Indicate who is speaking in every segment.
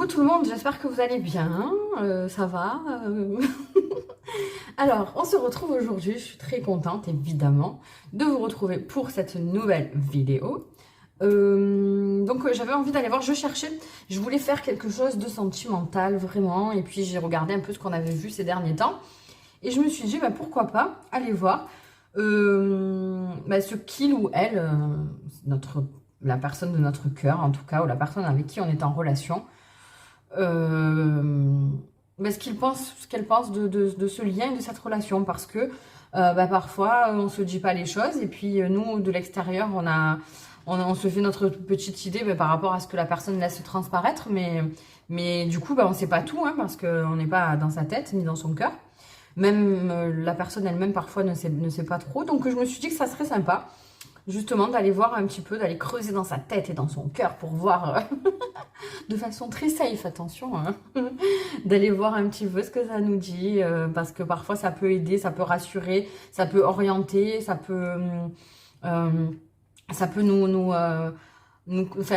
Speaker 1: Coucou tout le monde, j'espère que vous allez bien, ça va. Alors, on se retrouve aujourd'hui, je suis très contente évidemment de vous retrouver pour cette nouvelle vidéo. J'avais envie d'aller voir, je voulais faire quelque chose de sentimental vraiment, et puis j'ai regardé un peu ce qu'on avait vu ces derniers temps, et je me suis dit, bah, pourquoi pas aller voir ce qu'il ou elle, la personne de notre cœur en tout cas, ou la personne avec qui on est en relation, ce qu'elle pense de ce lien et de cette relation, parce que parfois on se dit pas les choses, et puis nous de l'extérieur on se fait notre petite idée par rapport à ce que la personne laisse transparaître, mais du coup on sait pas tout, hein, parce qu'on n'est pas dans sa tête ni dans son cœur, même la personne elle-même parfois ne sait pas trop. Donc je me suis dit que ça serait sympa justement d'aller voir un petit peu, d'aller creuser dans sa tête et dans son cœur pour voir de façon très safe, attention, hein, d'aller voir un petit peu ce que ça nous dit, parce que parfois ça peut aider, ça peut rassurer, ça peut orienter, ça peut nous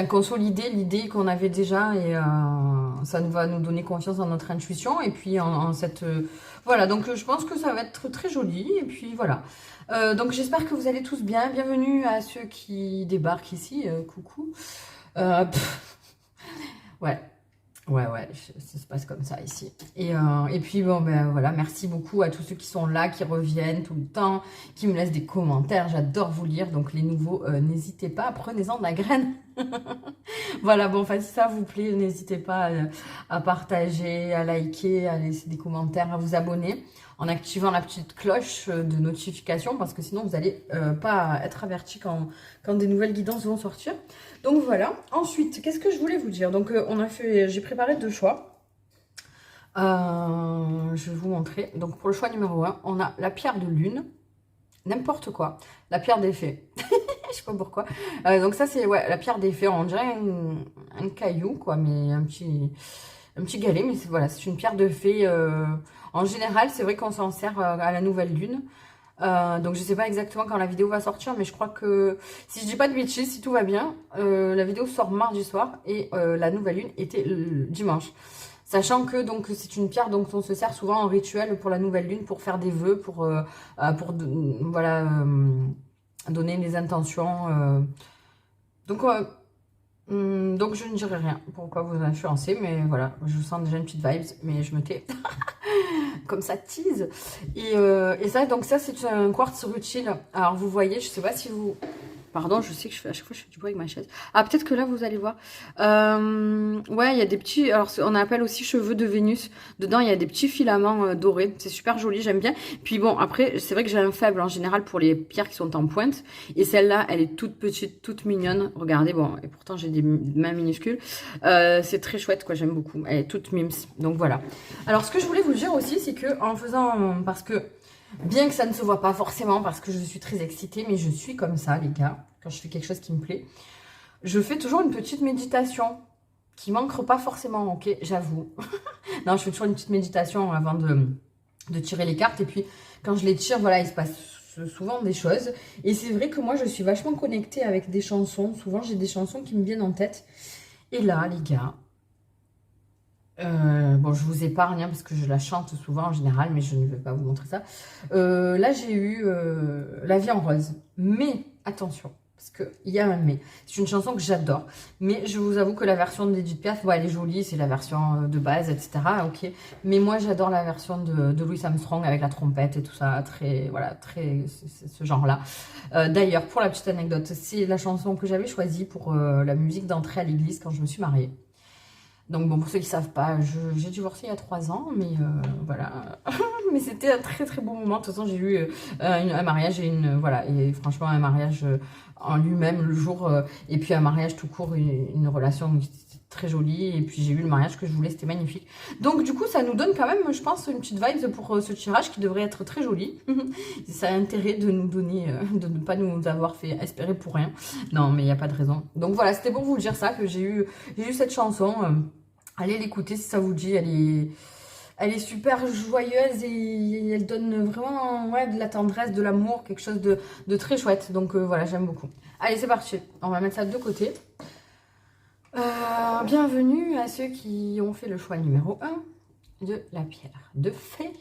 Speaker 1: consolider l'idée qu'on avait déjà, et ça va nous donner confiance dans notre intuition, et puis voilà, donc je pense que ça va être très joli, et puis voilà. Donc j'espère que vous allez tous bien. Bienvenue à ceux qui débarquent ici, coucou. Ouais. Ouais, ça se passe comme ça ici. Et puis voilà, merci beaucoup à tous ceux qui sont là, qui reviennent tout le temps, qui me laissent des commentaires, j'adore vous lire. Donc les nouveaux, n'hésitez pas, prenez-en de la graine. Voilà, si ça vous plaît, n'hésitez pas à partager, à liker, à laisser des commentaires, à vous abonner en activant la petite cloche de notification, parce que sinon vous n'allez pas être averti quand des nouvelles guidances vont sortir. Donc voilà. Ensuite, qu'est-ce que je voulais vous dire? Donc j'ai préparé 2 choix. Je vais vous montrer. Donc pour le choix numéro 1, on a la pierre de lune, n'importe quoi, la pierre des fées. Je sais pas pourquoi. Donc ça c'est la pierre des fées, on dirait un caillou quoi, mais un petit galet, mais voilà, c'est une pierre de fée. En général, c'est vrai qu'on s'en sert à la nouvelle lune. Donc je sais pas exactement quand la vidéo va sortir, mais je crois que, si je dis pas de bêtises, si tout va bien, la vidéo sort mardi soir, et la nouvelle lune était le dimanche. Sachant que donc c'est une pierre dont on se sert souvent en rituel pour la nouvelle lune, pour faire des vœux, pour donner des intentions. Donc je ne dirai rien pourquoi vous influencer, mais voilà, je sens déjà une petite vibes, mais je me tais. Comme ça tease. Et ça c'est un quartz rutile. Alors vous voyez, je sais pas si vous... Pardon, je sais que à chaque fois je fais du bruit avec ma chaise. Ah, peut-être que là vous allez voir. Ouais, il y a des petits... Alors on appelle aussi cheveux de Vénus. Dedans il y a des petits filaments dorés. C'est super joli, j'aime bien. Puis bon, après c'est vrai que j'ai un faible en général pour les pierres qui sont en pointe. Et celle-là, elle est toute petite, toute mignonne. Regardez, bon, et pourtant j'ai des mains minuscules. C'est très chouette quoi, j'aime beaucoup. Elle est toute mims. Donc voilà. Alors ce que je voulais vous dire aussi, c'est que en faisant... Parce que... Bien que ça ne se voit pas forcément, parce que je suis très excitée, mais je suis comme ça, les gars. Quand je fais quelque chose qui me plaît, je fais toujours une petite méditation qui manque pas forcément, ok, j'avoue. Non, je fais toujours une petite méditation avant de tirer les cartes. Et puis, quand je les tire, voilà, il se passe souvent des choses. Et c'est vrai que moi, je suis vachement connectée avec des chansons. Souvent, j'ai des chansons qui me viennent en tête. Et là, les gars... bon, je vous épargne, hein, parce que je la chante souvent en général, mais je ne vais pas vous montrer ça. Là, j'ai eu La vie en rose. Mais, attention, parce qu'il y a un mais. C'est une chanson que j'adore. Mais je vous avoue que la version d'Edith Piaf, elle est jolie, c'est la version de base, etc. Ok. Mais moi, j'adore la version de Louis Armstrong avec la trompette et tout ça. Très, voilà, très, ce genre-là. D'ailleurs, pour la petite anecdote, c'est la chanson que j'avais choisie pour la musique d'entrée à l'église quand je me suis mariée. Donc bon, pour ceux qui ne savent pas, j'ai divorcé il y a 3 ans, mais voilà. Mais c'était un très très beau moment. De toute façon, j'ai eu un mariage et voilà, et franchement un mariage en lui-même le jour, et puis un mariage tout court, une relation très jolie, et puis j'ai eu le mariage que je voulais, c'était magnifique. Donc du coup, ça nous donne quand même, je pense, une petite vibe pour ce tirage qui devrait être très joli. Ça a intérêt de nous donner, de ne pas nous avoir fait espérer pour rien. Non, mais il n'y a pas de raison. Donc voilà, c'était pour vous dire ça, que j'ai eu cette chanson. Allez l'écouter si ça vous dit, elle est super joyeuse, et elle donne vraiment de la tendresse, de l'amour, quelque chose de très chouette. Donc voilà, j'aime beaucoup. Allez, c'est parti. On va mettre ça de côté. Bienvenue à ceux qui ont fait le choix numéro 1 de la pierre de fée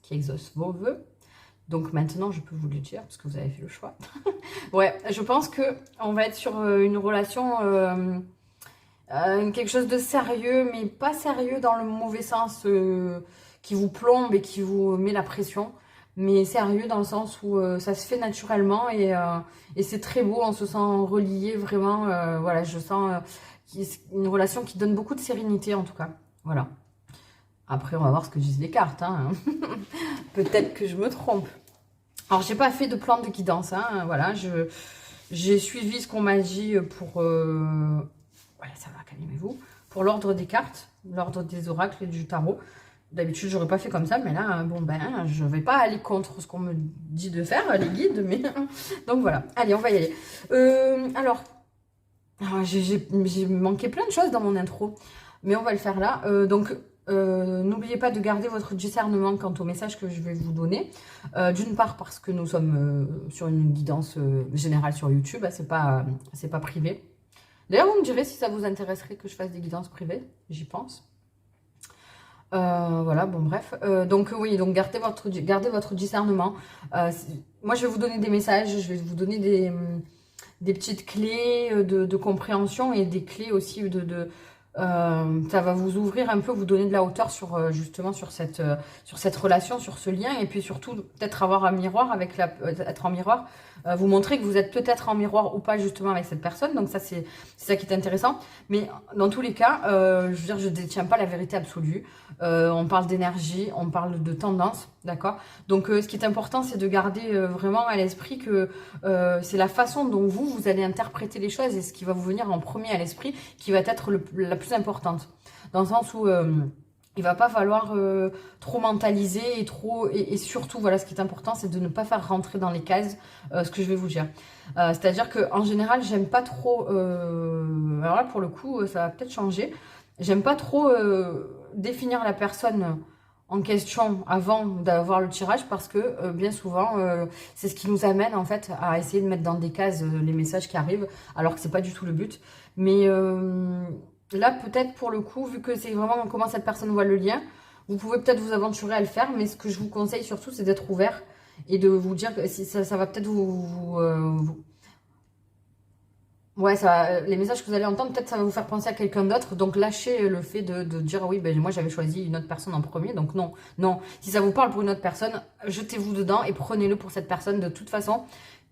Speaker 1: qui exauce vos vœux. Donc maintenant, je peux vous le dire parce que vous avez fait le choix. Ouais, je pense que on va être sur une relation, quelque chose de sérieux, mais pas sérieux dans le mauvais sens, qui vous plombe et qui vous met la pression. Mais sérieux dans le sens où ça se fait naturellement et c'est très beau, on se sent relié vraiment. Voilà, je sens une relation qui donne beaucoup de sérénité en tout cas. Voilà. Après, on va voir ce que disent les cartes, hein. Peut-être que je me trompe. Alors, j'ai pas fait de plan de guidance, hein. Voilà, j'ai suivi ce qu'on m'a dit pour... Voilà, ça va, calmez-vous. Pour l'ordre des cartes, l'ordre des oracles et du tarot. D'habitude, j'aurais pas fait comme ça, mais là, bon, ben, je vais pas aller contre ce qu'on me dit de faire, les guides, mais... Donc, voilà. Allez, on va y aller. Alors, j'ai manqué plein de choses dans mon intro, mais on va le faire là. N'oubliez pas de garder votre discernement quant au message que je vais vous donner. D'une part parce que nous sommes sur une guidance générale sur YouTube, hein, c'est pas privé. D'ailleurs, vous me direz si ça vous intéresserait que je fasse des guidances privées, j'y pense. Voilà, bon bref. Oui, donc gardez votre discernement. Moi, je vais vous donner des messages, je vais vous donner des petites clés de compréhension et des clés aussi ça va vous ouvrir un peu, vous donner de la hauteur sur justement sur cette relation, sur ce lien, et puis surtout peut-être avoir un miroir avec être en miroir, vous montrer que vous êtes peut-être en miroir ou pas justement avec cette personne. Donc ça c'est ça qui est intéressant. Mais dans tous les cas, je veux dire, je détiens pas la vérité absolue. On parle d'énergie, on parle de tendance, d'accord. Donc ce qui est important, c'est de garder vraiment à l'esprit que c'est la façon dont vous allez interpréter les choses et ce qui va vous venir en premier à l'esprit qui va être la plus importante. Dans le sens où il va pas falloir trop mentaliser et surtout, voilà, ce qui est important, c'est de ne pas faire rentrer dans les cases ce que je vais vous dire. C'est-à-dire que en général, j'aime pas trop. Alors là, pour le coup, ça va peut-être changer. J'aime pas trop définir la personne en question avant d'avoir le tirage parce que bien souvent c'est ce qui nous amène en fait à essayer de mettre dans des cases les messages qui arrivent alors que c'est pas du tout le but. Mais là peut-être pour le coup, vu que c'est vraiment comment cette personne voit le lien, vous pouvez peut-être vous aventurer à le faire, mais ce que je vous conseille surtout c'est d'être ouvert et de vous dire que si ça va peut-être ouais, les messages que vous allez entendre, peut-être ça va vous faire penser à quelqu'un d'autre. Donc lâchez le fait de dire oui, ben moi j'avais choisi une autre personne en premier. Donc non, non. Si ça vous parle pour une autre personne, jetez-vous dedans et prenez-le pour cette personne. De toute façon,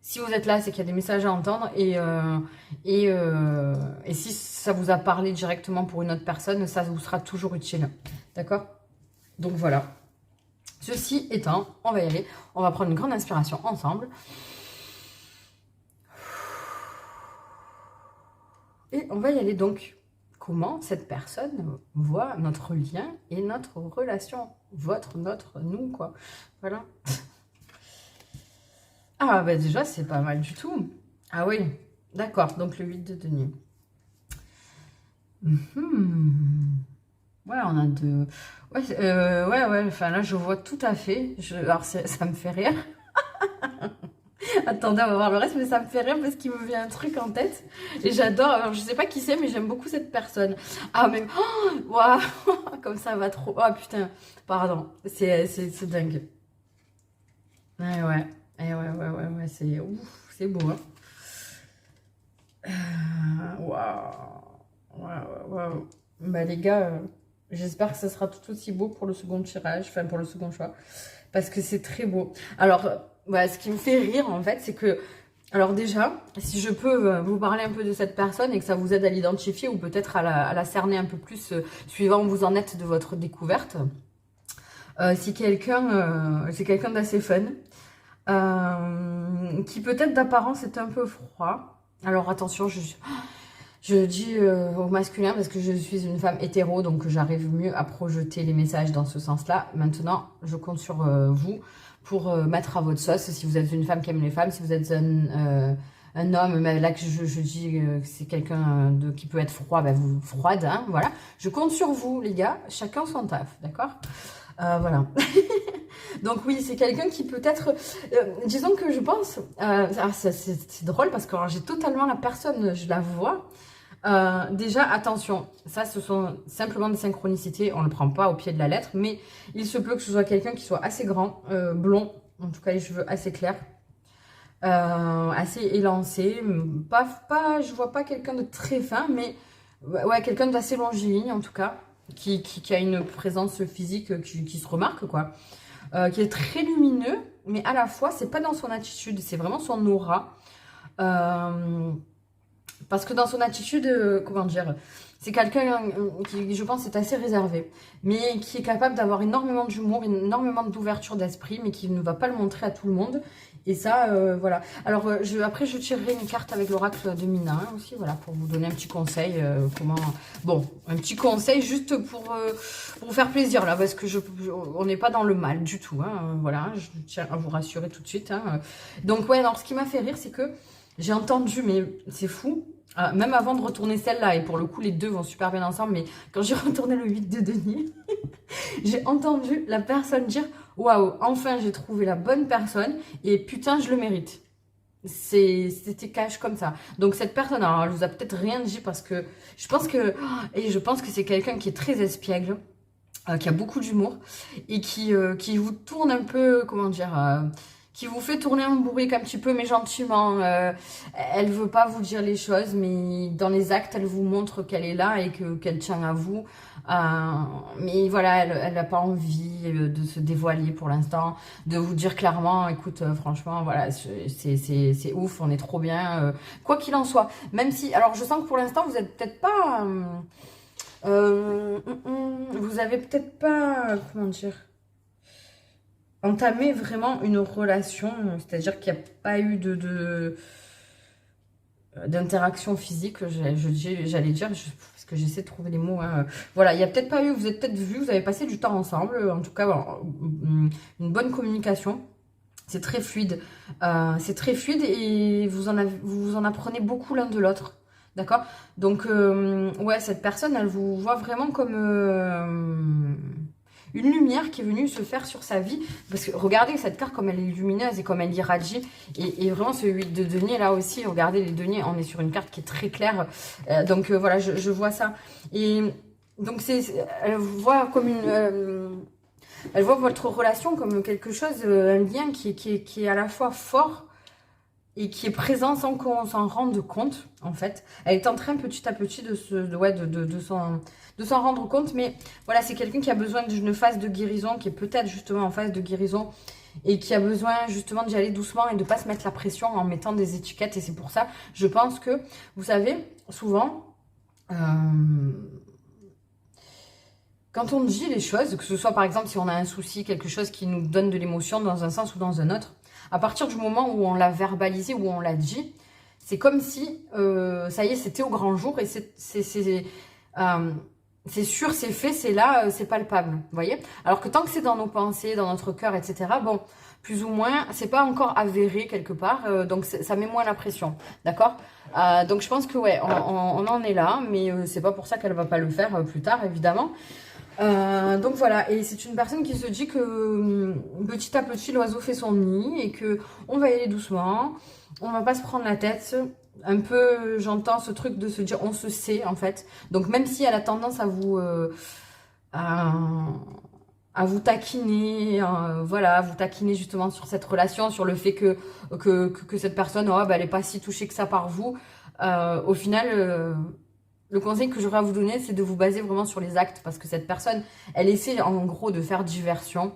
Speaker 1: si vous êtes là, c'est qu'il y a des messages à entendre. Et si ça vous a parlé directement pour une autre personne, ça vous sera toujours utile. D'accord? Donc voilà. Ceci étant, on va y aller. On va prendre une grande inspiration ensemble. Et on va y aller donc. Comment cette personne voit notre lien et notre relation. Notre, nous, quoi. Voilà. Ah, bah déjà, c'est pas mal du tout. Ah oui, d'accord. Donc, le 8 de denier. Ouais, on a deux... Ouais. Enfin, là, je vois tout à fait. Alors, ça me fait rire. Attendez, on va voir le reste, mais ça me fait rire parce qu'il me vient un truc en tête. Et j'adore, alors je sais pas qui c'est, mais j'aime beaucoup cette personne. Ah, même, oh, waouh, comme ça va trop. Oh putain, pardon, c'est dingue. Ouais, c'est ouf, c'est beau, hein. Waouh. Bah les gars, j'espère que ça sera tout aussi beau pour le second tirage, enfin pour le second choix, parce que c'est très beau. Alors, voilà, ce qui me fait rire en fait, c'est que, alors déjà, si je peux vous parler un peu de cette personne et que ça vous aide à l'identifier ou peut-être à la cerner un peu plus, suivant où vous en êtes de votre découverte, c'est quelqu'un d'assez fun, qui peut-être d'apparence est un peu froid. Alors attention, je dis au masculin parce que je suis une femme hétéro, donc j'arrive mieux à projeter les messages dans ce sens-là. Maintenant, je compte sur vous pour mettre à votre sauce. Si vous êtes une femme qui aime les femmes, si vous êtes un homme, mais là que je dis que c'est quelqu'un qui peut être froid, ben vous froide, hein, voilà. Je compte sur vous, les gars. Chacun son taf, d'accord? Voilà. Donc oui, c'est quelqu'un qui peut être... disons que je pense... c'est drôle parce que j'ai totalement la personne, je la vois. Déjà, attention, ça ce sont simplement des synchronicités, on ne le prend pas au pied de la lettre, mais il se peut que ce soit quelqu'un qui soit assez grand, blond, en tout cas les cheveux assez clairs, assez élancé, je vois pas quelqu'un de très fin, mais ouais, quelqu'un d'assez longiligne en tout cas, qui a une présence physique qui se remarque quoi, qui est très lumineux, mais à la fois c'est pas dans son attitude, c'est vraiment son aura. Parce que dans son attitude, comment dire, c'est quelqu'un qui, je pense, est assez réservé, mais qui est capable d'avoir énormément d'humour, énormément d'ouverture d'esprit, mais qui ne va pas le montrer à tout le monde. Et ça, voilà. Alors, après, je tirerai une carte avec l'oracle de Mina aussi, voilà, pour vous donner un petit conseil. Bon, un petit conseil juste pour vous faire plaisir, là, parce que on n'est pas dans le mal du tout, hein, voilà, je tiens à vous rassurer tout de suite. Hein. Donc, ouais, alors, ce qui m'a fait rire, c'est que j'ai entendu, mais c'est fou, même avant de retourner celle-là, et pour le coup, les deux vont super bien ensemble, mais quand j'ai retourné le 8 de denier, j'ai entendu la personne dire « Waouh, enfin j'ai trouvé la bonne personne, et putain, je le mérite. » C'était cash comme ça. Donc cette personne, alors elle vous a peut-être rien dit parce que je pense que c'est quelqu'un qui est très espiègle, qui a beaucoup d'humour, et qui vous tourne un peu, comment dire... qui vous fait tourner un bourrique un petit peu, mais gentiment. Elle veut pas vous dire les choses, mais dans les actes, elle vous montre qu'elle est là et qu'elle tient à vous. Mais voilà, elle n'a pas envie de se dévoiler pour l'instant, de vous dire clairement, écoute, franchement, voilà, c'est ouf, on est trop bien. Quoi qu'il en soit, même si, alors je sens que pour l'instant, vous êtes peut-être pas... vous avez peut-être pas, comment dire, entamer vraiment une relation, c'est-à-dire qu'il n'y a pas eu d'interaction physique, j'allais dire, parce que j'essaie de trouver les mots. Hein. Voilà, il n'y a peut-être pas eu, vous êtes peut-être vus, vous avez passé du temps ensemble, en tout cas, une bonne communication. C'est très fluide. Et vous en apprenez beaucoup l'un de l'autre. D'accord? Donc, ouais, cette personne, elle vous voit vraiment comme une lumière qui est venue se faire sur sa vie. Parce que regardez cette carte comme elle est lumineuse et comme elle irradie. Et vraiment ce 8 de denier là aussi, regardez les deniers, on est sur une carte qui est très claire. Donc voilà, je vois ça. Et donc elle voit comme elle voit votre relation comme quelque chose, un lien qui est à la fois fort et qui est présent sans qu'on s'en rende compte, en fait. Elle est en train petit à petit de s'en rendre compte, mais voilà, c'est quelqu'un qui a besoin d'une phase de guérison, qui est peut-être justement en phase de guérison, et qui a besoin justement d'y aller doucement et de ne pas se mettre la pression en mettant des étiquettes. Et c'est pour ça, je pense que, vous savez, souvent... quand on dit les choses, que ce soit par exemple si on a un souci, quelque chose qui nous donne de l'émotion dans un sens ou dans un autre, à partir du moment où on l'a verbalisé, où on l'a dit, c'est comme si, ça y est, c'était au grand jour et c'est sûr, c'est fait, c'est là, c'est palpable, vous voyez. Alors que tant que c'est dans nos pensées, dans notre cœur, etc., bon, plus ou moins, c'est pas encore avéré quelque part, donc ça met moins la pression, d'accord. Donc je pense que ouais, on en est là, mais c'est pas pour ça qu'elle va pas le faire plus tard, évidemment. Donc voilà, et c'est une personne qui se dit que petit à petit l'oiseau fait son nid et que on va y aller doucement, on va pas se prendre la tête. Un peu, j'entends ce truc de se dire on se sait en fait. Donc même si elle a tendance à vous taquiner, voilà, à vous taquiner justement sur cette relation, sur le fait que cette personne, oh, bah, elle est pas si touchée que ça par vous. Au final. Le conseil que j'aurais à vous donner, c'est de vous baser vraiment sur les actes parce que cette personne, elle essaie en gros de faire diversion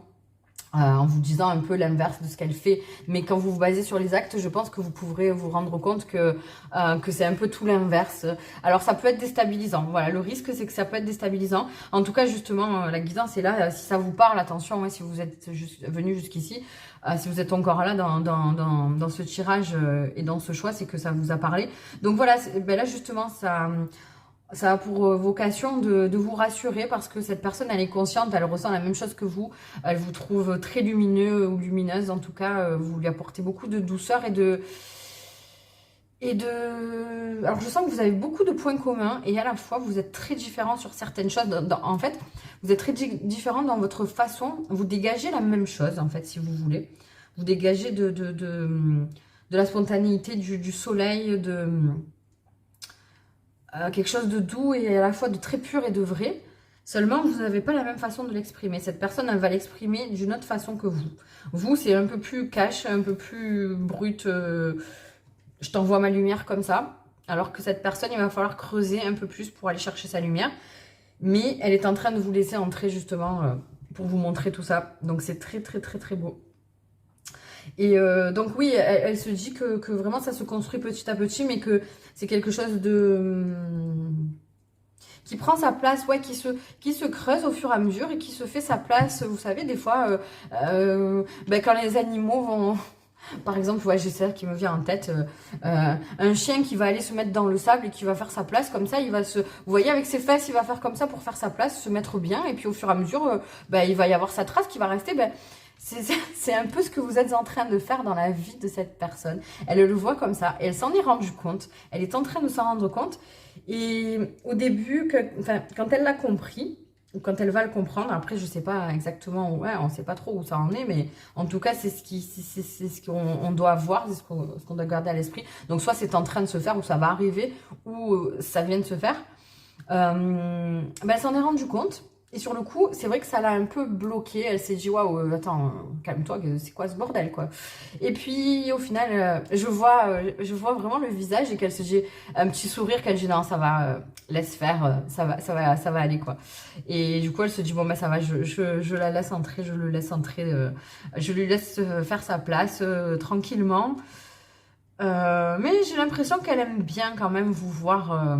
Speaker 1: en vous disant un peu l'inverse de ce qu'elle fait. Mais quand vous vous basez sur les actes, je pense que vous pourrez vous rendre compte que c'est un peu tout l'inverse. Alors ça peut être déstabilisant. Voilà, le risque, c'est que ça peut être déstabilisant. En tout cas, justement, la guidance est là. Si ça vous parle, attention, hein, si vous êtes venu jusqu'ici, si vous êtes encore là dans ce tirage et dans ce choix, c'est que ça vous a parlé. Donc voilà, ben là justement, ça a pour vocation de vous rassurer parce que cette personne, elle est consciente, elle ressent la même chose que vous. Elle vous trouve très lumineux ou lumineuse. En tout cas, vous lui apportez beaucoup de douceur Alors, je sens que vous avez beaucoup de points communs et à la fois, vous êtes très différents sur certaines choses. En fait, vous êtes très différents dans votre façon. Vous dégagez la même chose, en fait, si vous voulez. Vous dégagez de la spontanéité, du soleil, quelque chose de doux et à la fois de très pur et de vrai. Seulement, vous n'avez pas la même façon de l'exprimer. Cette personne, elle va l'exprimer d'une autre façon que vous. Vous, c'est un peu plus cash, un peu plus brut. Je t'envoie ma lumière comme ça. Alors que cette personne, il va falloir creuser un peu plus pour aller chercher sa lumière. Mais elle est en train de vous laisser entrer justement pour vous montrer tout ça. Donc c'est très très très très beau. Et donc oui, elle se dit que vraiment ça se construit petit à petit, mais que c'est quelque chose de qui prend sa place, ouais, qui se creuse au fur et à mesure et qui se fait sa place. Vous savez, des fois, ben, quand les animaux vont... Par exemple, ouais, j'ai ça qui me vient en tête, un chien qui va aller se mettre dans le sable et qui va faire sa place, comme ça, il va se... Vous voyez, avec ses fesses, il va faire comme ça pour faire sa place, se mettre bien, et puis au fur et à mesure, ben, il va y avoir sa trace qui va rester, ben, c'est un peu ce que vous êtes en train de faire dans la vie de cette personne. Elle le voit comme ça, et elle s'en est rendue compte, elle est en train de s'en rendre compte, et au début, quand elle l'a compris, ou quand elle va le comprendre, après je sais pas exactement, ouais, on sait pas trop où ça en est, mais en tout cas c'est ce qu'on doit voir, c'est ce qu'on doit garder à l'esprit. Donc soit c'est en train de se faire, ou ça va arriver, ou ça vient de se faire. Ben, elle s'en est rendue compte. Et sur le coup, c'est vrai que ça l'a un peu bloquée. Elle s'est dit, waouh, attends, calme-toi, c'est quoi ce bordel, quoi. Et puis, au final, je vois vraiment le visage et qu'elle se dit, un petit sourire, qu'elle dit, non, ça va, laisse faire, ça va aller, quoi. Et du coup, elle se dit, bon, ben ça va, je la laisse entrer, je le laisse entrer, je lui laisse faire sa place tranquillement. Mais j'ai l'impression qu'elle aime bien quand même vous voir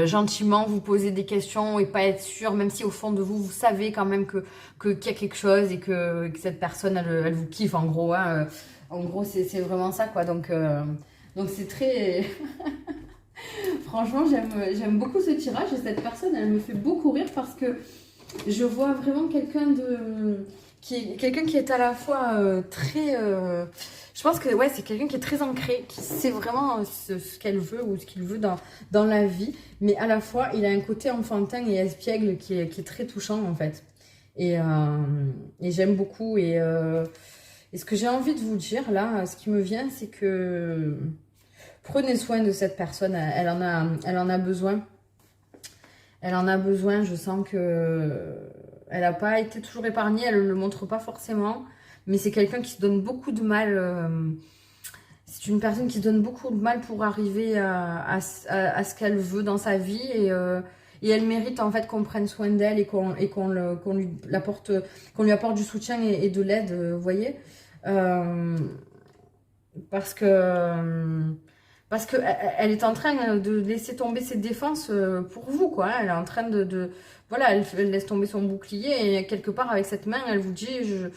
Speaker 1: gentiment vous poser des questions et pas être sûr, même si au fond de vous, vous savez quand même qu'il y a quelque chose et que cette personne, elle vous kiffe en gros. Hein. En gros, c'est vraiment ça, quoi. Donc c'est très... Franchement, j'aime beaucoup ce tirage et cette personne, elle me fait beaucoup rire parce que je vois vraiment quelqu'un qui est à la fois très... je pense que ouais, c'est quelqu'un qui est très ancré, qui sait vraiment ce qu'elle veut ou ce qu'il veut dans la vie, mais à la fois, il a un côté enfantin et espiègle qui est très touchant en fait. Et j'aime beaucoup. Et ce que j'ai envie de vous dire là, ce qui me vient, c'est que prenez soin de cette personne, elle en a besoin. Elle en a besoin, je sens que elle n'a pas été toujours épargnée, elle ne le montre pas forcément, mais c'est quelqu'un qui se donne beaucoup de mal. C'est une personne qui se donne beaucoup de mal pour arriver à ce qu'elle veut dans sa vie et elle mérite en fait qu'on prenne soin d'elle et qu'on lui apporte du soutien et de l'aide, vous voyez. Parce que elle est en train de laisser tomber ses défenses pour vous, quoi. Elle est en train voilà, elle laisse tomber son bouclier et quelque part avec cette main, elle vous dit,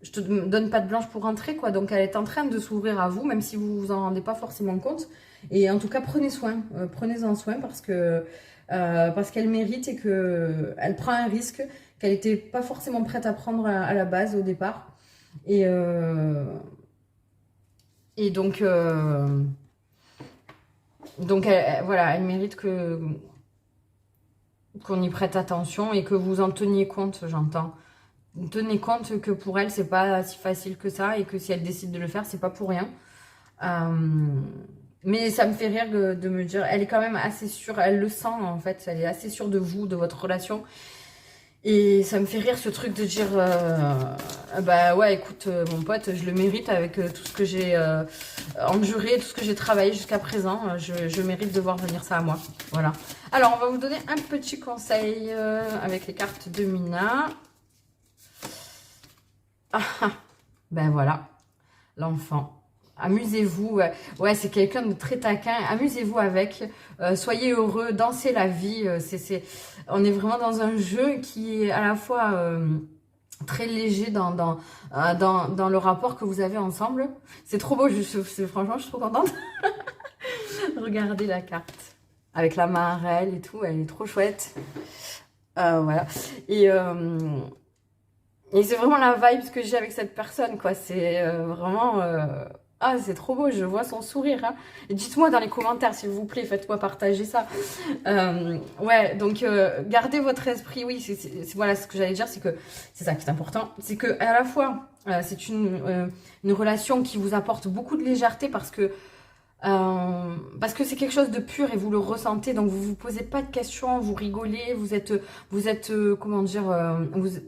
Speaker 1: je te donne pas de blanche pour rentrer, quoi. Donc elle est en train de s'ouvrir à vous, même si vous vous en rendez pas forcément compte. Et en tout cas, prenez-en soin parce qu'elle mérite et que elle prend un risque qu'elle était pas forcément prête à prendre à la base au départ. Et et donc voilà, elle mérite qu'on y prête attention et que vous en teniez compte, j'entends. Tenez compte que pour elle, c'est pas si facile que ça et que si elle décide de le faire, c'est pas pour rien. Mais ça me fait rire de me dire, elle est quand même assez sûre, elle le sent en fait, elle est assez sûre de vous, de votre relation. Et ça me fait rire ce truc de dire, bah ouais, écoute, mon pote, je le mérite avec tout ce que j'ai enduré, tout ce que j'ai travaillé jusqu'à présent. Je mérite de voir venir ça à moi. Voilà. Alors, on va vous donner un petit conseil avec les cartes de Mina. Ben voilà, l'enfant. Amusez-vous. Ouais, c'est quelqu'un de très taquin. Amusez-vous avec. Soyez heureux. Dansez la vie. On est vraiment dans un jeu qui est à la fois très léger dans le rapport que vous avez ensemble. C'est trop beau. Franchement, je suis trop contente. Regardez la carte. Avec la marelle et tout. Elle est trop chouette. Voilà. Et c'est vraiment la vibe que j'ai avec cette personne, quoi. C'est vraiment... Ah, c'est trop beau, je vois son sourire. Hein. Et dites-moi dans les commentaires, s'il vous plaît, faites-moi partager ça. Ouais, donc gardez votre esprit. Oui, voilà, ce que j'allais dire, c'est que c'est ça qui est important. C'est que à la fois, c'est une relation qui vous apporte beaucoup de légèreté parce que Parce que c'est quelque chose de pur et vous le ressentez, donc vous vous posez pas de questions, vous rigolez, vous êtes comment dire,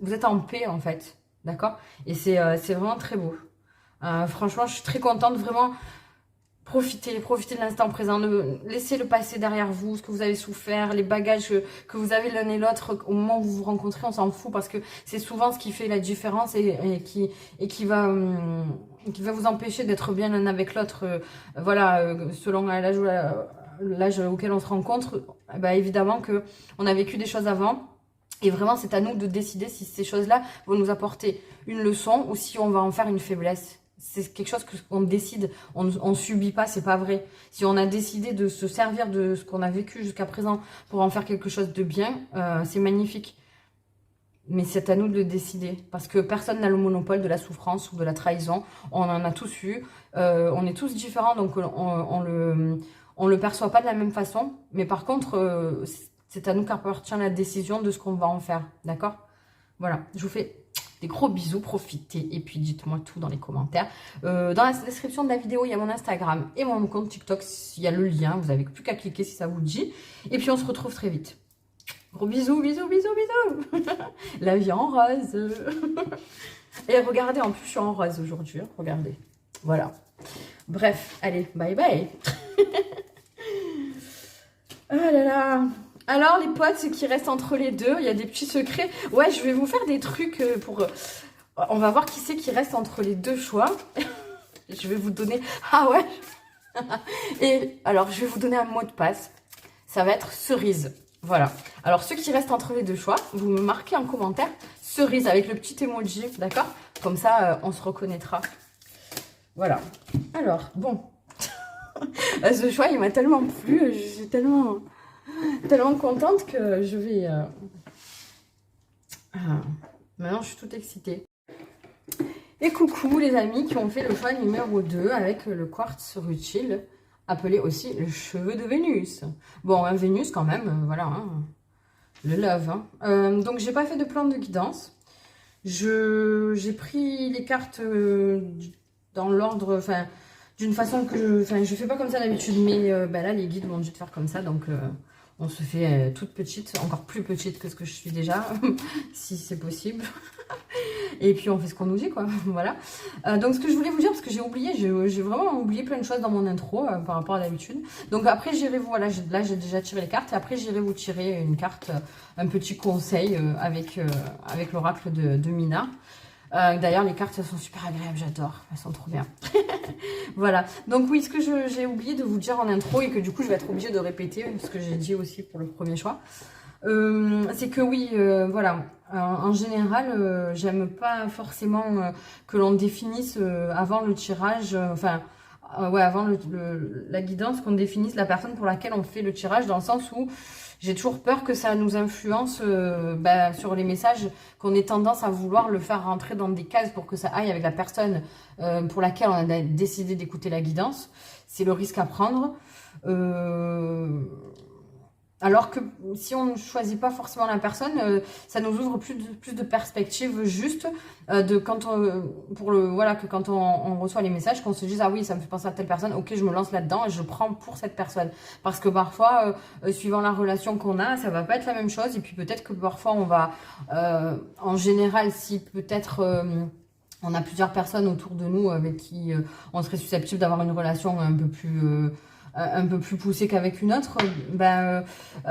Speaker 1: vous êtes en paix en fait, d'accord? Et c'est vraiment très beau. Franchement, je suis très contente, vraiment. Profitez de l'instant présent, laissez le passé derrière vous, ce que vous avez souffert, les bagages que vous avez l'un et l'autre au moment où vous vous rencontrez, on s'en fout parce que c'est souvent ce qui fait la différence et qui va vous empêcher d'être bien l'un avec l'autre, selon l'âge auquel on se rencontre, bah, évidemment que on a vécu des choses avant. Et vraiment, c'est à nous de décider si ces choses-là vont nous apporter une leçon ou si on va en faire une faiblesse. C'est quelque chose qu'on décide, on subit pas, c'est pas vrai. Si on a décidé de se servir de ce qu'on a vécu jusqu'à présent pour en faire quelque chose de bien, c'est magnifique. Mais c'est à nous de le décider, parce que personne n'a le monopole de la souffrance ou de la trahison. On en a tous eu, on est tous différents, donc on le perçoit pas de la même façon. Mais par contre, c'est à nous qu'appartient la décision de ce qu'on va en faire, d'accord? Voilà, je vous fais des gros bisous, profitez et puis dites-moi tout dans les commentaires. Dans la description de la vidéo, il y a mon Instagram et mon compte TikTok. Il y a le lien, vous n'avez plus qu'à cliquer si ça vous dit. Et puis on se retrouve très vite. Gros bisous, bisous, bisous, bisous. La vie en rose. Et regardez, en plus je suis en rose aujourd'hui, hein, regardez. Voilà. Bref, allez, bye bye. Oh là là. Alors les potes, ce qui reste entre les deux, il y a des petits secrets. Ouais, je vais vous faire des trucs pour... On va voir qui c'est qui reste entre les deux choix. Je vais vous donner... Ah ouais. Et alors, je vais vous donner un mot de passe. Ça va être cerise. Voilà. Alors, ceux qui restent entre les deux choix, vous me marquez en commentaire cerise avec le petit emoji, d'accord? Comme ça, on se reconnaîtra. Voilà. Alors, bon. Ce choix, il m'a tellement plu. Je suis tellement contente que je vais... Maintenant, je suis toute excitée. Et coucou les amis qui ont fait le choix numéro 2 avec le quartz rutile, appelé aussi le cheveu de Vénus. Bon, un Vénus quand même, voilà, hein, le love. Hein. Donc, j'ai pas fait de plan de guidance. J'ai pris les cartes dans l'ordre, enfin, d'une façon que je fais pas comme ça d'habitude, mais là, les guides m'ont dit de faire comme ça, donc... on se fait toute petite, encore plus petite que ce que je suis déjà, si c'est possible. Et puis on fait ce qu'on nous dit, quoi. Voilà. Donc ce que je voulais vous dire, parce que j'ai oublié, j'ai vraiment oublié plein de choses dans mon intro par rapport à d'habitude. Donc après j'irai vous, voilà, là j'ai déjà tiré les cartes, et après j'irai vous tirer une carte, un petit conseil avec l'oracle de Mina. D'ailleurs les cartes elles sont super agréables, j'adore, elles sont trop bien. Voilà, donc oui, ce que j'ai oublié de vous dire en intro et que du coup je vais être obligée de répéter, ce que j'ai dit aussi pour le premier choix, c'est que oui, voilà, en général, j'aime pas forcément que l'on définisse avant le tirage, ouais, avant la guidance, qu'on définisse la personne pour laquelle on fait le tirage, dans le sens où j'ai toujours peur que ça nous influence sur les messages, qu'on ait tendance à vouloir le faire rentrer dans des cases pour que ça aille avec la personne pour laquelle on a décidé d'écouter la guidance. C'est le risque à prendre. Alors que si on ne choisit pas forcément la personne, ça nous ouvre plus de perspectives justes de quand on reçoit les messages, qu'on se dise ah oui, ça me fait penser à telle personne, ok, je me lance là-dedans et je prends pour cette personne. Parce que parfois, suivant la relation qu'on a, ça va pas être la même chose. Et puis peut-être que parfois on va, en général, si peut-être on a plusieurs personnes autour de nous avec qui on serait susceptible d'avoir une relation un peu plus poussée qu'avec une autre,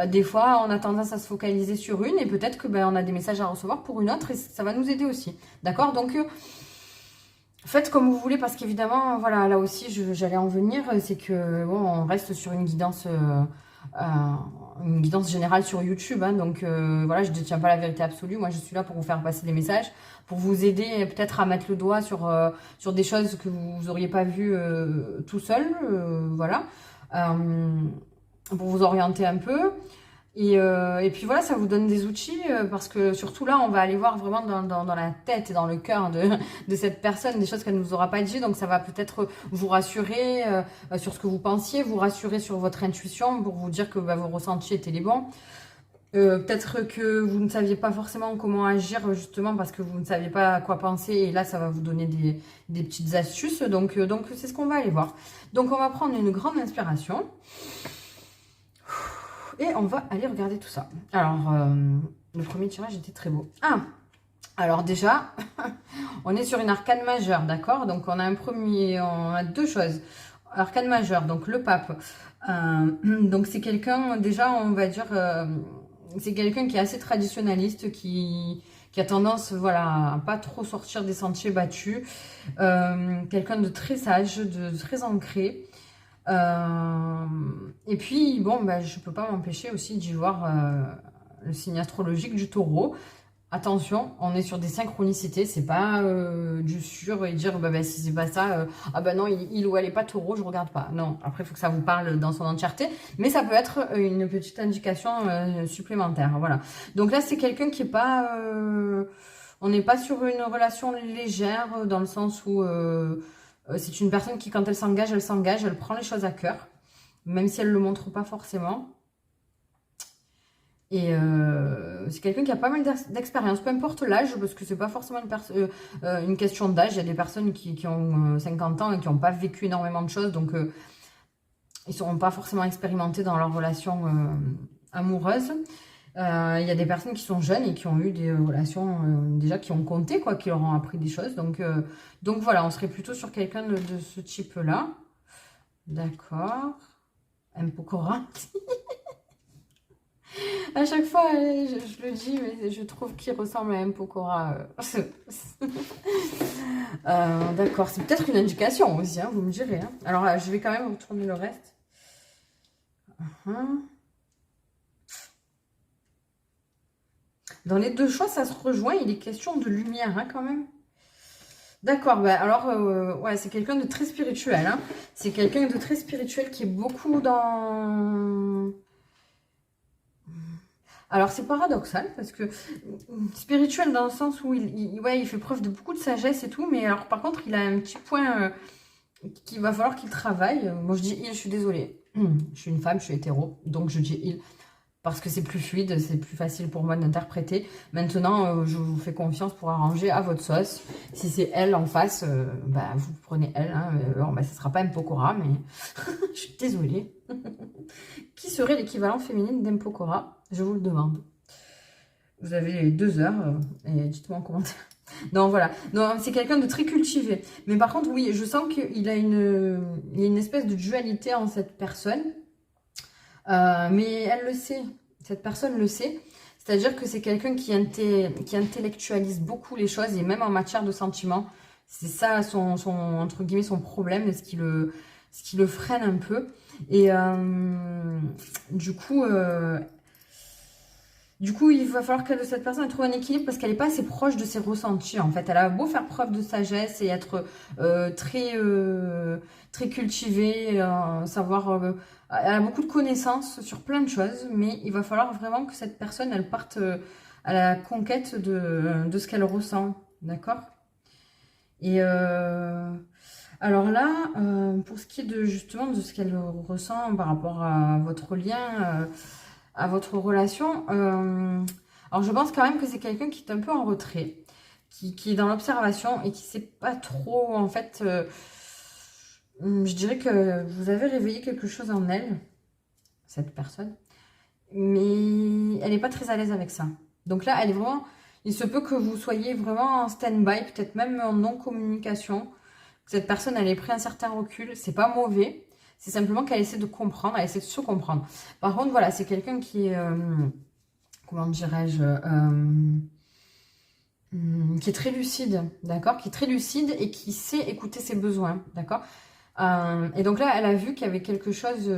Speaker 1: des fois on a tendance à se focaliser sur une et peut-être que on a des messages à recevoir pour une autre et ça va nous aider aussi, d'accord? Donc faites comme vous voulez, parce qu'évidemment, voilà, là aussi j'allais en venir, c'est que bon, on reste sur une guidance générale sur YouTube, hein, donc voilà, je ne détiens pas la vérité absolue. Moi je suis là pour vous faire passer des messages, pour vous aider peut-être à mettre le doigt sur des choses que vous n'auriez pas vues tout seul, voilà. Pour vous orienter un peu. Et puis voilà, ça vous donne des outils parce que surtout là, on va aller voir vraiment dans la tête et dans le cœur de cette personne des choses qu'elle ne nous aura pas dit. Donc ça va peut-être vous rassurer sur ce que vous pensiez, vous rassurer sur votre intuition pour vous dire que vos ressentis étaient les bons. Peut-être que vous ne saviez pas forcément comment agir justement parce que vous ne saviez pas à quoi penser et là ça va vous donner des petites astuces. Donc c'est ce qu'on va aller voir. Donc on va prendre une grande inspiration et on va aller regarder tout ça. Alors le premier tirage était très beau. Ah, alors déjà, on est sur une arcane majeure, d'accord? Donc on a on a deux choses. Arcane majeure, donc le pape. Donc c'est quelqu'un, déjà on va dire, c'est quelqu'un qui est assez traditionnaliste, qui a tendance, voilà, à pas trop sortir des sentiers battus. Quelqu'un de très sage, de très ancré. Et puis, bon, bah, je peux pas m'empêcher aussi d'y voir le signe astrologique du taureau. Attention, on est sur des synchronicités, c'est pas du sûr et dire bah, si c'est pas ça, ah bah non, il ou elle est pas taureau, je regarde pas. Non, après il faut que ça vous parle dans son entièreté, mais ça peut être une petite indication supplémentaire. Voilà. Donc là, c'est quelqu'un qui est pas. On n'est pas sur une relation légère dans le sens où c'est une personne qui, quand elle s'engage, elle prend les choses à cœur, même si elle le montre pas forcément. Et c'est quelqu'un qui a pas mal d'expérience, peu importe l'âge, parce que c'est pas forcément une question d'âge. Il y a des personnes qui ont 50 ans et qui n'ont pas vécu énormément de choses, donc ils ne seront pas forcément expérimentés dans leur relation amoureuse. Il y a des personnes qui sont jeunes et qui ont eu des relations déjà qui ont compté, quoi, qui leur ont appris des choses. Donc voilà, on serait plutôt sur quelqu'un de ce type-là. D'accord. M. Pokora. À chaque fois, je le dis, mais je trouve qu'il ressemble à M. Pokora. D'accord, c'est peut-être une indication aussi, hein, vous me direz. Hein. Alors, je vais quand même retourner le reste. Dans les deux choix, ça se rejoint. Il est question de lumière, hein, quand même. D'accord, bah alors, ouais, c'est quelqu'un de très spirituel. Hein. C'est quelqu'un de très spirituel qui est beaucoup dans... Alors, c'est paradoxal parce que spirituel dans le sens où ouais, il fait preuve de beaucoup de sagesse et tout, mais alors par contre, il a un petit point qu'il va falloir qu'il travaille. Moi, je dis il, je suis désolée. Je suis une femme, je suis hétéro, donc je dis il parce que c'est plus fluide, c'est plus facile pour moi d'interpréter. Maintenant, je vous fais confiance pour arranger à votre sauce. Si c'est elle en face, bah, vous prenez elle. Hein. Bon, bah, ce ne sera pas M. Pokora, mais je suis désolée. Qui serait l'équivalent féminine d'M. Pokora? Je vous le demande. Vous avez 2 heures et dites-moi en commentaire. Non, voilà. Non, c'est quelqu'un de très cultivé. Mais par contre, oui, je sens qu'il a une espèce de dualité en cette personne. Mais elle le sait. Cette personne le sait. C'est-à-dire que c'est quelqu'un qui intellectualise beaucoup les choses et même en matière de sentiments. C'est ça entre guillemets, son problème, ce qui le freine un peu. Et du coup, il va falloir que cette personne trouve un équilibre parce qu'elle n'est pas assez proche de ses ressentis, en fait. Elle a beau faire preuve de sagesse et être très cultivée, elle a beaucoup de connaissances sur plein de choses, mais il va falloir vraiment que cette personne, elle parte à la conquête de ce qu'elle ressent, d'accord? Et alors là, pour ce qui est justement de ce qu'elle ressent par rapport à votre lien... à votre relation. Alors, je pense quand même que c'est quelqu'un qui est un peu en retrait, qui est dans l'observation et qui ne sait pas trop, en fait... je dirais que vous avez réveillé quelque chose en elle, cette personne, mais elle n'est pas très à l'aise avec ça. Donc là, elle est vraiment... Il se peut que vous soyez vraiment en stand-by, peut-être même en non-communication. Cette personne, elle ait pris un certain recul. C'est pas mauvais. C'est simplement qu'elle essaie de comprendre, elle essaie de se comprendre. Par contre, voilà, c'est quelqu'un qui est, comment dirais-je, qui est très lucide, d'accord? Qui est très lucide et qui sait écouter ses besoins, d'accord? Et donc là, elle a vu qu'il y avait quelque chose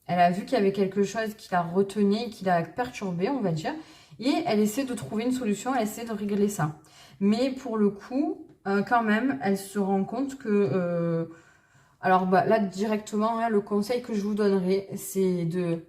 Speaker 1: elle a vu qu'il y avait quelque chose qui la retenait, qui la perturbée, on va dire. Et elle essaie de trouver une solution, elle essaie de régler ça. Mais pour le coup, quand même, elle se rend compte que... alors bah, là, directement, hein, le conseil que je vous donnerai, c'est de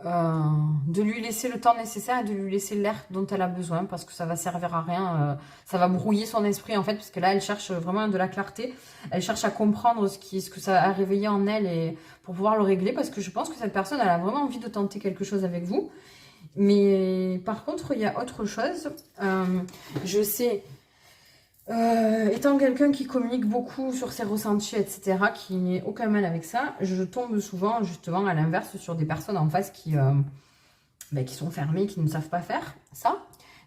Speaker 1: de lui laisser le temps nécessaire et de lui laisser l'air dont elle a besoin parce que ça va servir à rien, ça va brouiller son esprit en fait parce que là elle cherche vraiment de la clarté, elle cherche à comprendre ce que ça a réveillé en elle et pour pouvoir le régler parce que je pense que cette personne elle a vraiment envie de tenter quelque chose avec vous. Mais par contre il y a autre chose, je sais... étant quelqu'un qui communique beaucoup sur ses ressentis, etc., qui n'est aucun mal avec ça, je tombe souvent justement à l'inverse sur des personnes en face qui sont fermées, qui ne savent pas faire ça.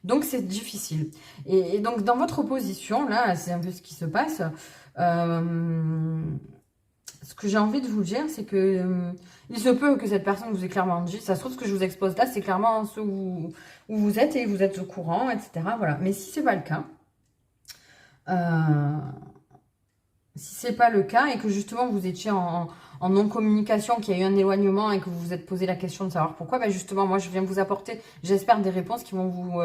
Speaker 1: Donc c'est difficile. Et donc dans votre position, là, c'est un peu ce qui se passe. Ce que j'ai envie de vous dire, c'est que il se peut que cette personne vous ait clairement dit, ça se trouve ce que je vous expose là, c'est clairement ce où vous êtes et vous êtes au courant, etc. Voilà. Mais si c'est pas le cas, si c'est pas le cas et que justement vous étiez en non-communication, qu'il y a eu un éloignement et que vous vous êtes posé la question de savoir pourquoi, ben justement moi je viens vous apporter, j'espère, des réponses qui vont vous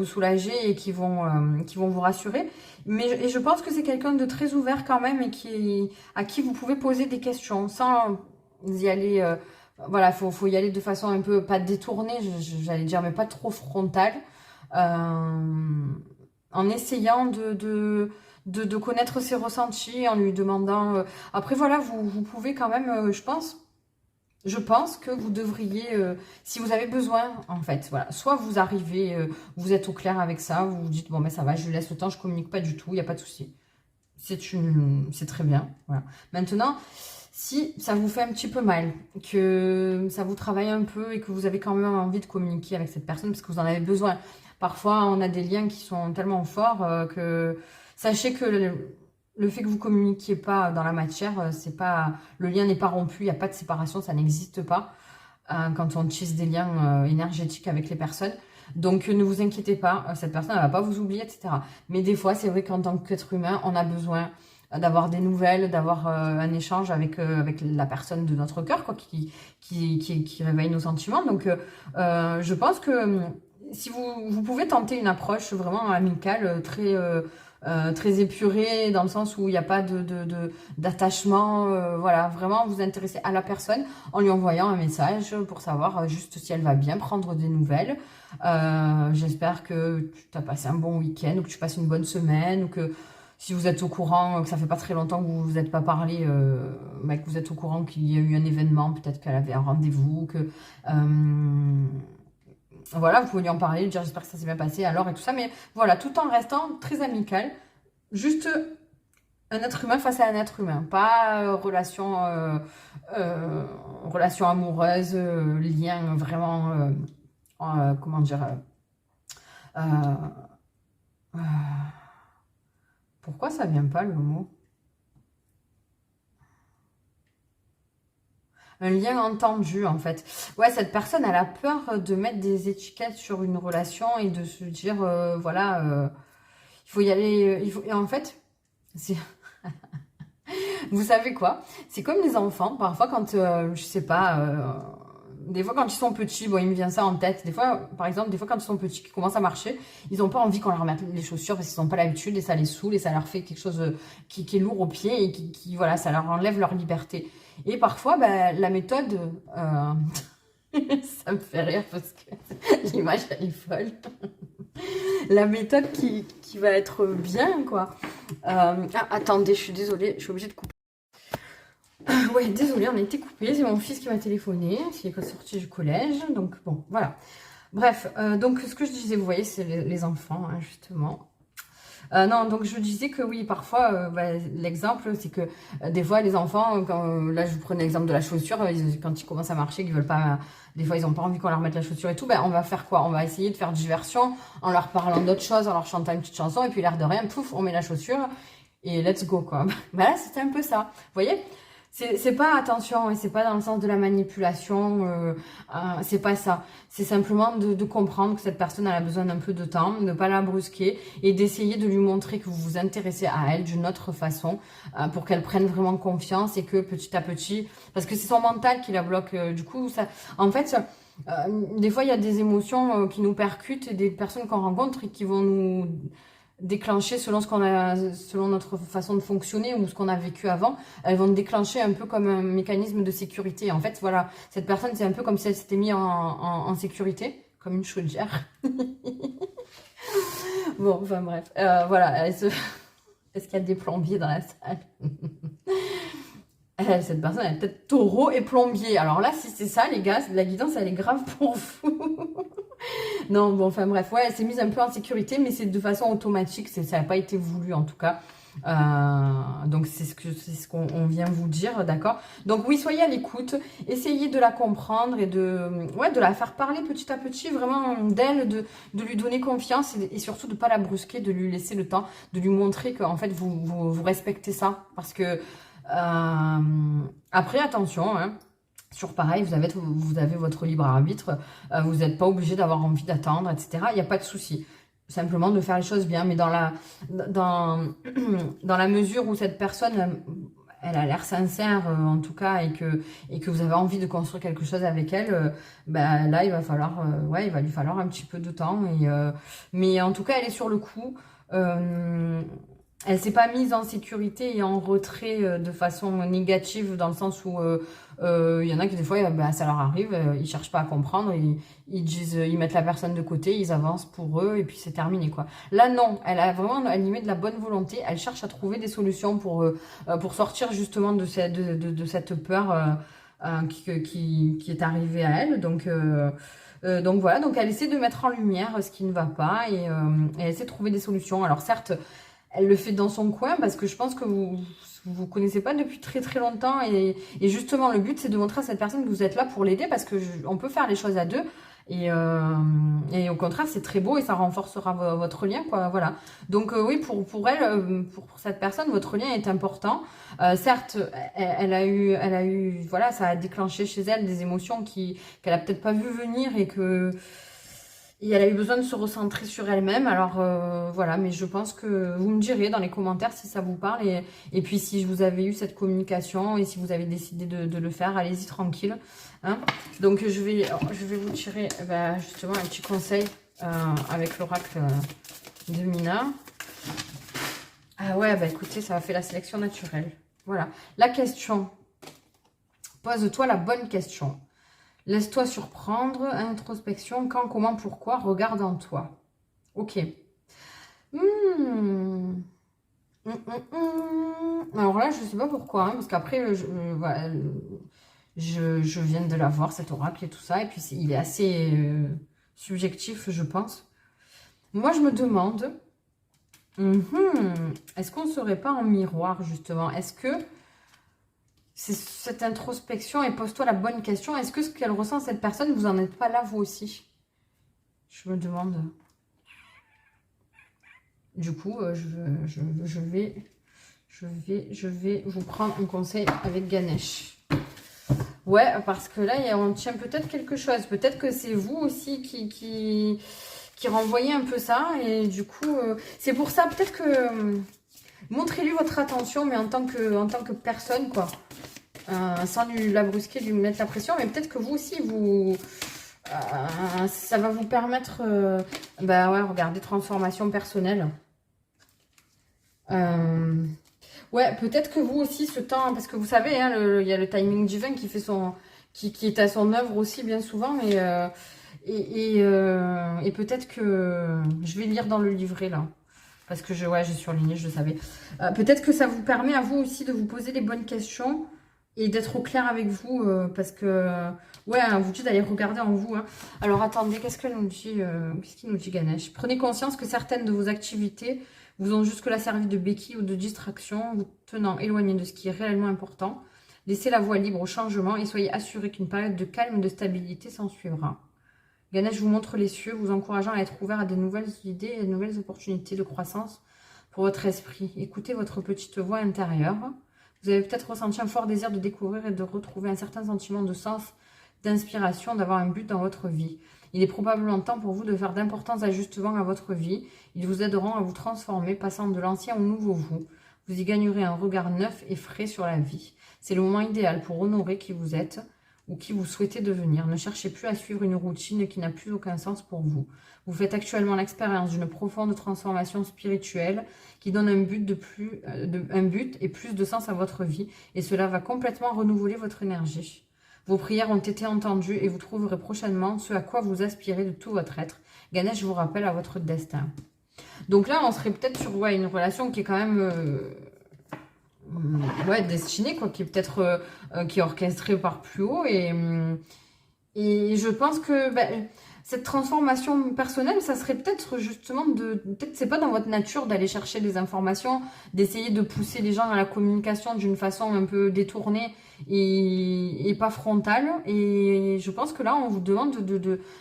Speaker 1: soulager et qui vont vous rassurer. Et je pense que c'est quelqu'un de très ouvert quand même et à qui vous pouvez poser des questions sans y aller. Voilà, faut y aller de façon un peu, pas détournée, j'allais dire, mais pas trop frontale. En essayant de connaître ses ressentis, en lui demandant... Après, voilà, vous pouvez quand même, je pense que vous devriez, si vous avez besoin, en fait, voilà, soit vous arrivez, vous êtes au clair avec ça, vous vous dites, bon, ben ça va, je lui laisse le temps, je communique pas du tout, il n'y a pas de souci. C'est très bien, voilà. Maintenant, si ça vous fait un petit peu mal, que ça vous travaille un peu et que vous avez quand même envie de communiquer avec cette personne parce que vous en avez besoin. Parfois, on a des liens qui sont tellement forts que sachez que le fait que vous communiquiez pas dans la matière, c'est pas, le lien n'est pas rompu, il n'y a pas de séparation, ça n'existe pas quand on tisse des liens énergétiques avec les personnes. Donc ne vous inquiétez pas, cette personne ne va pas vous oublier, etc. Mais des fois, c'est vrai qu'en tant qu'être humain, on a besoin d'avoir des nouvelles, d'avoir un échange avec la personne de notre cœur, quoi, qui réveille nos sentiments. Donc je pense que si vous pouvez tenter une approche vraiment amicale, très épurée, dans le sens où il n'y a pas d'attachement, voilà, vraiment vous intéresser à la personne en lui envoyant un message pour savoir juste si elle va bien, prendre des nouvelles. J'espère que tu as passé un bon week-end ou que tu passes une bonne semaine ou que si vous êtes au courant, que ça fait pas très longtemps que vous vous êtes pas parlé, mais que vous êtes au courant qu'il y a eu un événement, peut-être qu'elle avait un rendez-vous, que voilà, vous pouvez lui en parler, lui dire j'espère que ça s'est bien passé alors et tout ça, mais voilà, tout en restant très amical, juste un être humain face à un être humain, pas relation amoureuse, lien vraiment, comment dire, euh, euh, pourquoi ça vient pas le mot? Un lien entendu, en fait. Ouais, cette personne, elle a peur de mettre des étiquettes sur une relation et de se dire, voilà, il faut y aller. Et en fait, c'est... vous savez quoi? C'est comme les enfants, parfois quand, je sais pas, des fois quand ils sont petits, bon, il me vient ça en tête. Des fois, par exemple, des fois quand ils sont petits, qui commencent à marcher, ils n'ont pas envie qu'on leur mette les chaussures parce qu'ils n'ont pas l'habitude et ça les saoule et ça leur fait quelque chose qui est lourd au pied et voilà, ça leur enlève leur liberté. Et parfois, ben, la méthode, ça me fait rire parce que l'image, elle est folle. La méthode qui va être bien, quoi. Ah, attendez, je suis désolée, je suis obligée de couper. Ouais, désolée, on a été coupé. C'est mon fils qui m'a téléphoné. Il est sorti du collège. Donc, bon, voilà. Bref, donc ce que je disais, vous voyez, c'est les enfants, hein, justement. Non, donc je disais que oui, parfois, l'exemple, c'est que des fois, les enfants, là, je vous prenais l'exemple de la chaussure, quand ils commencent à marcher, qu'ils veulent pas, des fois, ils n'ont pas envie qu'on leur mette la chaussure et tout, ben, on va faire quoi? On va essayer de faire diversion en leur parlant d'autres choses, en leur chantant une petite chanson, et puis l'air de rien, pouf, on met la chaussure, et let's go, quoi. Ben là, c'était un peu ça. Vous voyez? C'est pas, attention, et c'est pas dans le sens de la manipulation, c'est pas ça. C'est simplement de comprendre que cette personne elle a besoin d'un peu de temps, de ne pas la brusquer et d'essayer de lui montrer que vous vous intéressez à elle d'une autre façon pour qu'elle prenne vraiment confiance et que petit à petit, parce que c'est son mental qui la bloque, du coup, ça, en fait, des fois il y a des émotions qui nous percutent et des personnes qu'on rencontre et qui vont déclencher selon ce qu'on a, selon notre façon de fonctionner ou ce qu'on a vécu avant, elles vont déclencher un peu comme un mécanisme de sécurité. En fait, voilà, cette personne, c'est un peu comme si elle s'était mise en sécurité, comme une chaudière. Bon, enfin bref, voilà, est-ce qu'il y a des plombiers dans la salle? Cette personne, elle est peut-être taureau et plombier. Alors là, si c'est ça, les gars, la guidance, elle est grave pour vous. Non, bon, enfin bref, ouais, elle s'est mise un peu en sécurité, mais c'est de façon automatique, ça n'a pas été voulu en tout cas. Donc c'est ce qu'on vient vous dire, d'accord? Donc oui, soyez à l'écoute, essayez de la comprendre et de la faire parler petit à petit, vraiment d'elle, de lui donner confiance et surtout de ne pas la brusquer, de lui laisser le temps, de lui montrer qu'en fait vous respectez ça. Parce que après, attention, hein. Sur pareil, vous avez votre libre arbitre, vous n'êtes pas obligé d'avoir envie d'attendre, etc. Il n'y a pas de souci. Simplement de faire les choses bien, mais dans la mesure où cette personne, elle a l'air sincère en tout cas, et que vous avez envie de construire quelque chose avec elle, ben, là, il va falloir, ouais, il va lui falloir un petit peu de temps. Mais en tout cas, elle est sur le coup. Elle s'est pas mise en sécurité et en retrait de façon négative, dans le sens où il y en a qui des fois ça leur arrive, ils cherchent pas à comprendre, ils disent, ils mettent la personne de côté, ils avancent pour eux et puis c'est terminé quoi. Là non, elle a vraiment animé de la bonne volonté, elle cherche à trouver des solutions pour sortir justement de cette peur qui est arrivée à elle. Donc voilà, donc elle essaie de mettre en lumière ce qui ne va pas et elle essaie de trouver des solutions. Alors certes, elle le fait dans son coin parce que je pense que vous connaissez pas depuis très très longtemps et justement le but c'est de montrer à cette personne que vous êtes là pour l'aider parce que on peut faire les choses à deux et au contraire c'est très beau et ça renforcera votre lien quoi, voilà. Donc oui, pour elle, pour cette personne, votre lien est important. Certes, elle a eu voilà, ça a déclenché chez elle des émotions qu'elle a peut-être pas vu venir et elle a eu besoin de se recentrer sur elle-même. Alors voilà, mais je pense que vous me direz dans les commentaires si ça vous parle. Et puis si vous avez eu cette communication et si vous avez décidé de le faire, allez-y tranquille. Hein. Donc je vais vous tirer justement un petit conseil avec l'oracle de Mina. Ah ouais, bah écoutez, ça a fait la sélection naturelle. Voilà. La question. Pose-toi la bonne question. Laisse-toi surprendre, introspection, quand, comment, pourquoi, regarde en toi. Ok. Alors là, je ne sais pas pourquoi, hein, parce qu'après, voilà, je viens de la voir, cet oracle et tout ça, et puis il est assez subjectif, je pense. Moi, je me demande, est-ce qu'on ne serait pas en miroir, justement? Est-ce que c'est cette introspection, et pose-toi la bonne question. Est-ce que ce qu'elle ressent, cette personne, vous n'en êtes pas là, vous aussi? Je me demande. Du coup, je vais vous prendre un conseil avec Ganesh. Ouais, parce que là, on tient peut-être quelque chose. Peut-être que c'est vous aussi qui renvoyez un peu ça. Et du coup, c'est pour ça, peut-être que... montrez-lui votre attention, mais en tant que personne, quoi. Sans la brusquer, lui mettre la pression, mais peut-être que vous aussi, ça va vous permettre, ouais, regardez, transformation personnelle. Ouais, peut-être que vous aussi, ce temps, parce que vous savez, hein, il y a le timing divin qui fait qui est à son œuvre aussi bien souvent, mais et peut-être que je vais lire dans le livret là. Parce que j'ai surligné, je le savais. Peut-être que ça vous permet à vous aussi de vous poser les bonnes questions et d'être au clair avec vous. Parce que, ouais, on vous dit d'aller regarder en vous. Hein. Alors, attendez, qu'est-ce qu'elle nous dit qu'est-ce qu'il nous dit, Ganesh? Prenez conscience que certaines de vos activités vous ont jusque-là servi de béquille ou de distraction, vous tenant éloigné de ce qui est réellement important. Laissez la voie libre au changement et soyez assurés qu'une période de calme et de stabilité s'en suivra. Ganesh vous montre les cieux, vous encourageant à être ouvert à de nouvelles idées et de nouvelles opportunités de croissance pour votre esprit. Écoutez votre petite voix intérieure. Vous avez peut-être ressenti un fort désir de découvrir et de retrouver un certain sentiment de sens, d'inspiration, d'avoir un but dans votre vie. Il est probablement temps pour vous de faire d'importants ajustements à votre vie. Ils vous aideront à vous transformer, passant de l'ancien au nouveau vous. Vous y gagnerez un regard neuf et frais sur la vie. C'est le moment idéal pour honorer qui vous êtes. ou qui vous souhaitez devenir. Ne cherchez plus à suivre une routine qui n'a plus aucun sens pour vous. Vous faites actuellement l'expérience d'une profonde transformation spirituelle qui donne un but et plus de sens à votre vie, et cela va complètement renouveler votre énergie. Vos prières ont été entendues et vous trouverez prochainement ce à quoi vous aspirez de tout votre être. Ganesh vous rappelle à votre destin. Donc là, on serait peut-être sur une relation qui est quand même destinée, quoi, qui est peut-être qui est orchestrée par plus haut. Et je pense que cette transformation personnelle, ça serait peut-être justement peut-être c'est pas dans votre nature d'aller chercher des informations, d'essayer de pousser les gens à la communication d'une façon un peu détournée et pas frontale. Et je pense que là, on vous demande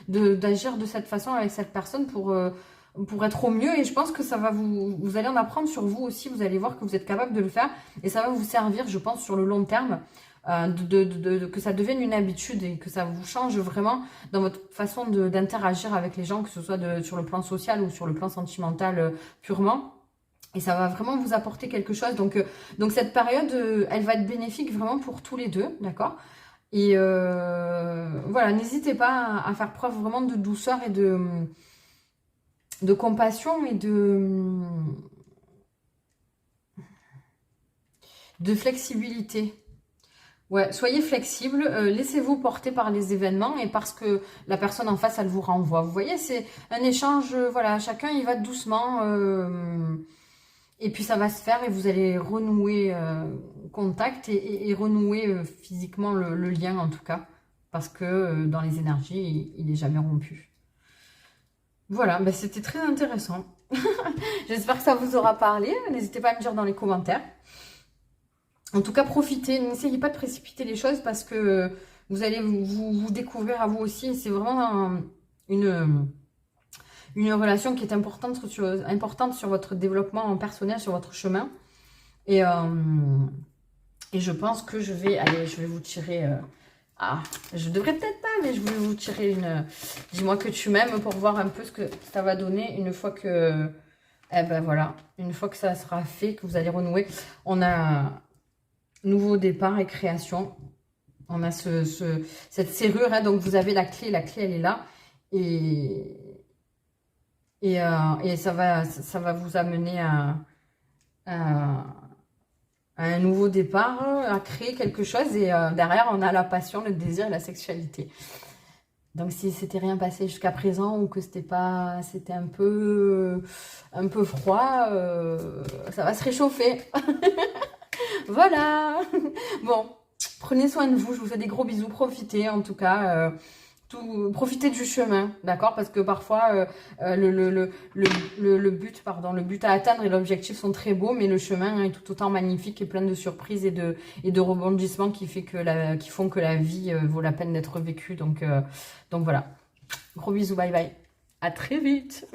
Speaker 1: d'agir de cette façon avec cette personne pour être au mieux. Et je pense que ça va vous allez en apprendre sur vous aussi. Vous allez voir que vous êtes capable de le faire. Et ça va vous servir, je pense, sur le long terme. Que ça devienne une habitude et que ça vous change vraiment dans votre façon d'interagir avec les gens, que ce soit sur le plan social ou sur le plan sentimental purement. Et ça va vraiment vous apporter quelque chose. Donc cette période, elle va être bénéfique vraiment pour tous les deux, d'accord? Et voilà, n'hésitez pas à faire preuve vraiment de douceur et de compassion et de flexibilité. Ouais, soyez flexible, laissez-vous porter par les événements et parce que la personne en face, elle vous renvoie. Vous voyez, c'est un échange, voilà, chacun y va doucement et puis ça va se faire et vous allez renouer contact et renouer physiquement le lien en tout cas, parce que dans les énergies, il n'est jamais rompu. Voilà, c'était très intéressant. J'espère que ça vous aura parlé. N'hésitez pas à me dire dans les commentaires. En tout cas, profitez, n'essayez pas de précipiter les choses parce que vous allez vous découvrir à vous aussi. C'est vraiment une relation qui est importante sur votre développement personnel, sur votre chemin. Et je pense que je vais vous tirer... je devrais peut-être pas, mais je vais vous tirer une... Dis-moi que tu m'aimes pour voir un peu ce que ça va donner une fois que... voilà, une fois que ça sera fait, que vous allez renouer. On a... Nouveau départ et création. On a cette serrure, hein, donc vous avez la clé elle est là. Et ça va vous amener à un nouveau départ, à créer quelque chose. Et derrière, on a la passion, le désir et la sexualité. Donc si c'était rien passé jusqu'à présent ou que c'était un peu froid, ça va se réchauffer. Voilà. Bon, prenez soin de vous. Je vous fais des gros bisous. Profitez en tout cas. Profitez du chemin, d'accord? Parce que parfois, le but à atteindre et l'objectif sont très beaux, mais le chemin est tout autant magnifique et plein de surprises et de rebondissements qui font que la vie vaut la peine d'être vécue. Donc voilà. Gros bisous, bye bye. À très vite.